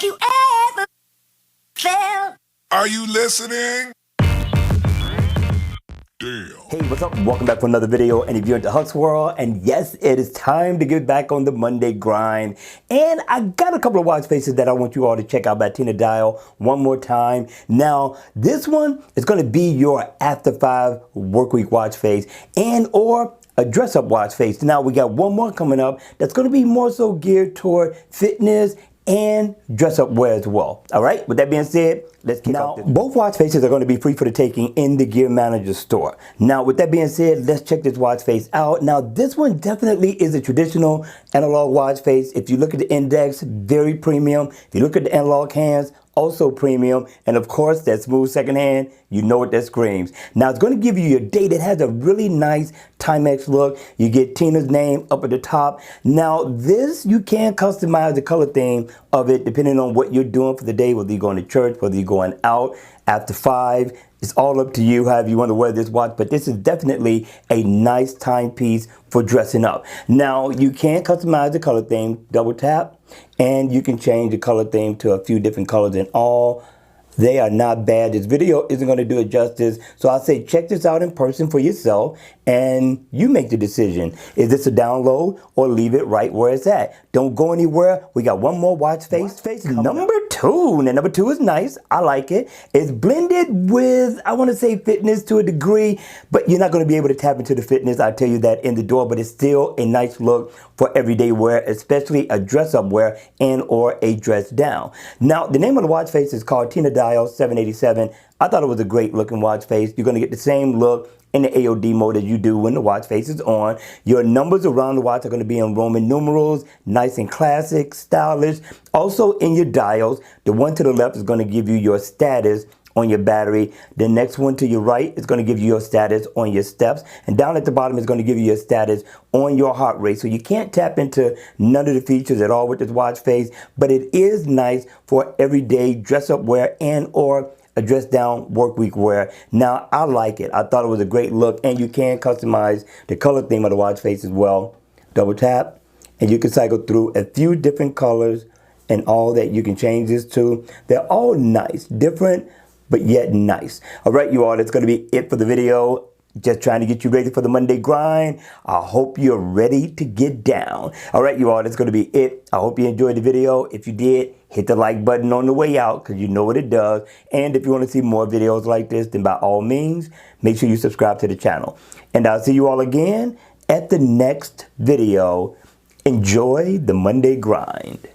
Have you ever felt? Are you listening? Damn. Hey, what's up? Welcome back for another video. And if you're into Huck's World, and yes, it is time to get back on the Monday grind. And I got a couple of watch faces that I want you all to check out by Tina Dial one more time. Now, this one is going to be your after 5 work week watch face and or a dress up watch face. Now, we got one more coming up that's going to be more so geared toward fitness and dress up wear as well. All right, with that being said, let's kick off this. Both watch faces are going to be free for the taking in the Gear Manager store. Now, with that being said, let's check this watch face out. Now, this one definitely is a traditional analog watch face. If you look at the index, very premium. If you look at the analog hands, also premium. And of course, that smooth second hand, you know what that screams. Now, it's going to give you your date. It has a really nice Timex look. You get Tina's name up at the top. Now, this, you can customize the color theme of it depending on what you're doing for the day, whether you're going to church, whether you're going out after 5. It's all up to you, however you want to wear this watch, but this is definitely a nice timepiece for dressing up. Now, you can customize the color theme, double tap, and you can change the color theme to a few different colors in all. They are not bad. This video isn't going to do it justice. So I say check this out in person for yourself and you make the decision. Is this a download or leave it right where it's at? Don't go anywhere. We got one more watch face. Number 2. Now, number 2 is nice. I like it. It's blended with, I want to say, fitness to a degree, but you're not going to be able to tap into the fitness. I'll tell you that in the door, but it's still a nice look for everyday wear, especially a dress up wear and or a dress down. Now, the name of the watch face is called Tina Dial 787. I thought it was a great looking watch face. You're going to get the same look in the AOD mode as you do when the watch face is on. Your numbers around the watch are going to be in Roman numerals, nice and classic, stylish. Also in your dials, the one to the left is going to give you your status on your battery. The next one to your right is going to give you your status on your steps. And down at the bottom is going to give you your status on your heart rate. So you can't tap into none of the features at all with this watch face, but it is nice for everyday dress up wear and or a dress down work week wear. Now, I like it. I thought it was a great look, and you can customize the color theme of the watch face as well. Double tap, and you can cycle through a few different colors and all that you can change this to. They're all nice, different, but yet nice. All right, you all, that's going to be it for the video. Just trying to get you ready for the Monday grind. I hope you're ready to get down. All right, you all, that's going to be it. I hope you enjoyed the video. If you did, hit the like button on the way out because you know what it does. And if you want to see more videos like this, then by all means, make sure you subscribe to the channel. And I'll see you all again at the next video. Enjoy the Monday grind.